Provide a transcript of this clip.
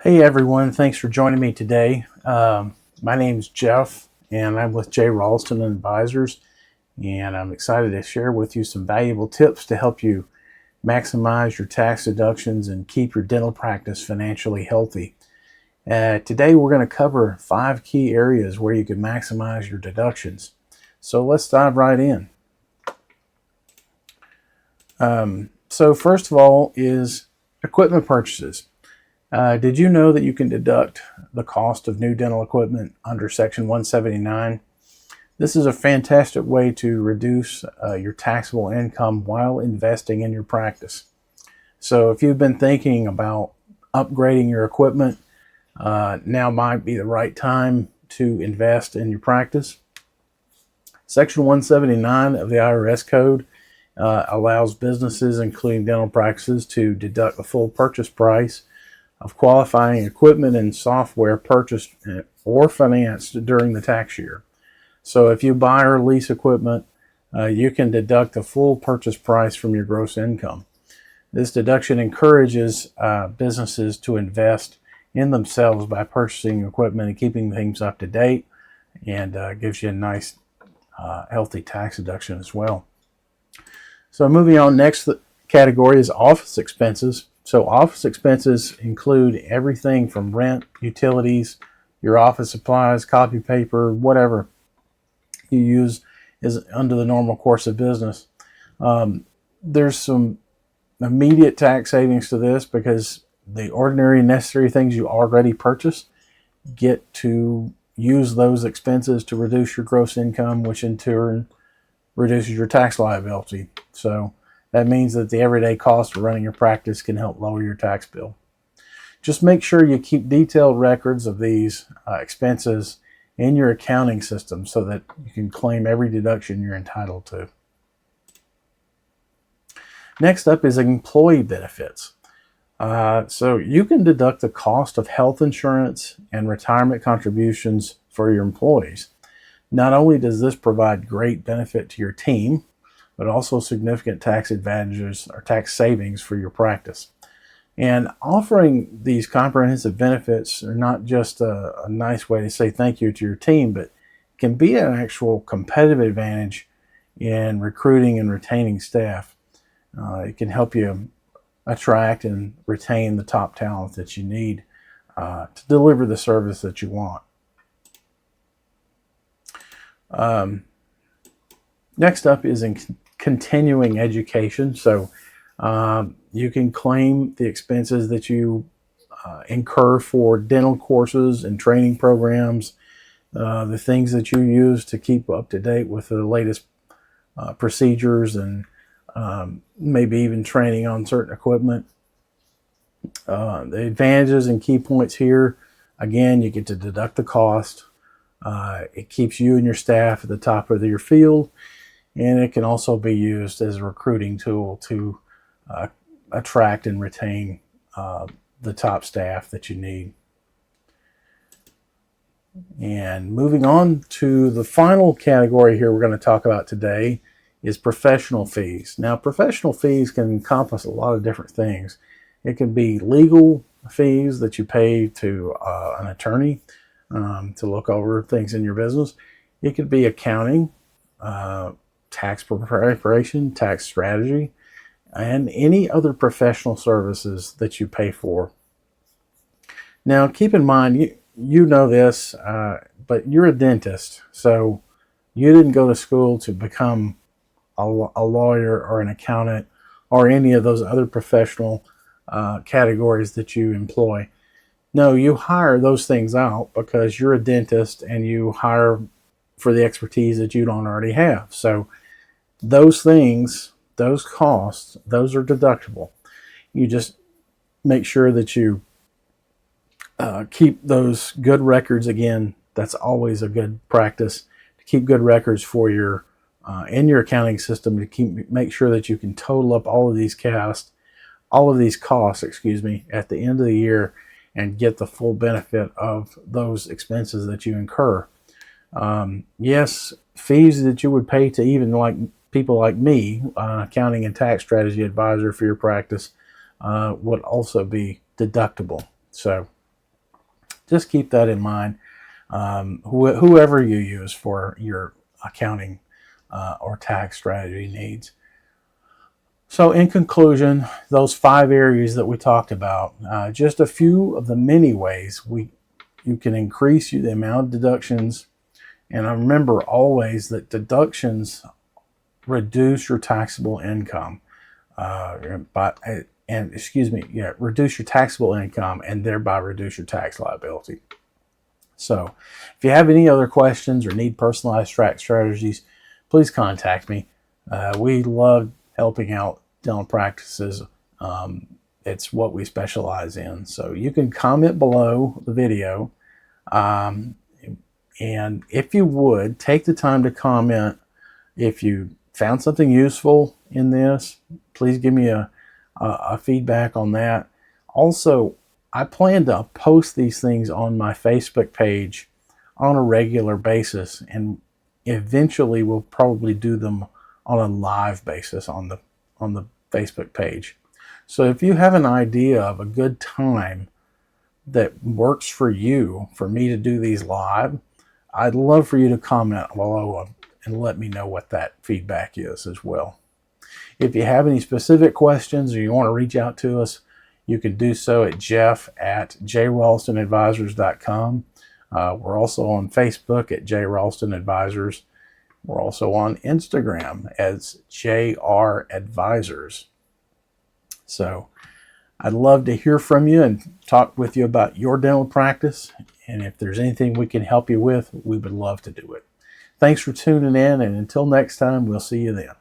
Hey everyone, thanks for joining me today. My name's Jeff and I'm with J Ralston Advisors, and I'm excited to share with you some valuable tips to help you maximize your tax deductions and keep your dental practice financially healthy. Today we're going to cover 5 key areas where you can maximize your deductions. So let's dive right in. So first of all is equipment purchases. Did you know that you can deduct the cost of new dental equipment under Section 179? This is a fantastic way to reduce your taxable income while investing in your practice. So if you've been thinking about upgrading your equipment, now might be the right time to invest in your practice. Section 179 of the IRS Code allows businesses, including dental practices, to deduct the full purchase price of qualifying equipment and software purchased or financed during the tax year. So if you buy or lease equipment, you can deduct the full purchase price from your gross income. This deduction encourages businesses to invest in themselves by purchasing equipment and keeping things up to date, and gives you a nice healthy tax deduction as well. So moving on, next category is office expenses. So office expenses include everything from rent, utilities, your office supplies, copy paper, whatever you use is under the normal course of business. There's some immediate tax savings to this because the ordinary necessary things you already purchase get to use those expenses to reduce your gross income, which in turn reduces your tax liability. So that means that the everyday cost of running your practice can help lower your tax bill. Just make sure you keep detailed records of these expenses in your accounting system so that you can claim every deduction you're entitled to. Next up is employee benefits. So you can deduct the cost of health insurance and retirement contributions for your employees. Not only does this provide great benefit to your team, but also significant tax advantages or tax savings for your practice. And offering these comprehensive benefits are not just a nice way to say thank you to your team, but can be an actual competitive advantage in recruiting and retaining staff. It can help you attract and retain the top talent that you need to deliver the service that you want. Next up is continuing education. So you can claim the expenses that you incur for dental courses and training programs, the things that you use to keep up to date with the latest procedures, and maybe even training on certain equipment. The advantages and key points here: again, you get to deduct the cost. It keeps you and your staff at the top of your field, and it can also be used as a recruiting tool to attract and retain the top staff that you need. And moving on to the final category here we're going to talk about today is professional fees. Now, professional fees can encompass a lot of different things. It can be legal fees that you pay to an attorney to look over things in your business. It could be accounting, tax preparation, tax strategy, and any other professional services that you pay for. Now, keep in mind, you know this, but you're a dentist, so you didn't go to school to become a lawyer or an accountant or any of those other professional categories that you employ. No, you hire those things out because you're a dentist and you hire for the expertise that you don't already have. So those things, those costs, those are deductible. You just make sure that you keep those good records. Again, that's always a good practice to keep good records for your in your accounting system to make sure that you can total up all of these costs, at the end of the year and get the full benefit of those expenses that you incur. Yes, fees that you would pay to even like people like me, accounting and tax strategy advisor for your practice, would also be deductible. So just keep that in mind. Whoever you use for your accounting or tax strategy needs. So in conclusion, those 5 areas that we talked about, just a few of the many ways you can increase the amount of deductions. And I remember always that deductions reduce your taxable income, reduce your taxable income and thereby reduce your tax liability. So if you have any other questions or need personalized tax strategies, please contact me. We love helping out dental practices. It's what we specialize in. So you can comment below the video. And if you would, take the time to comment. If you found something useful in this, please give me a feedback on that. Also, I plan to post these things on my Facebook page on a regular basis, and eventually we'll probably do them on a live basis on the Facebook page. So if you have an idea of a good time that works for you for me to do these live, I'd love for you to comment below and let me know what that feedback is as well. If you have any specific questions or you want to reach out to us, you can do so at jeff@jralstonadvisors.com. We're also on Facebook at J Ralston Advisors. We're also on Instagram as JR Advisors. So I'd love to hear from you and talk with you about your dental practice. And if there's anything we can help you with, we would love to do it. Thanks for tuning in, and until next time, we'll see you then.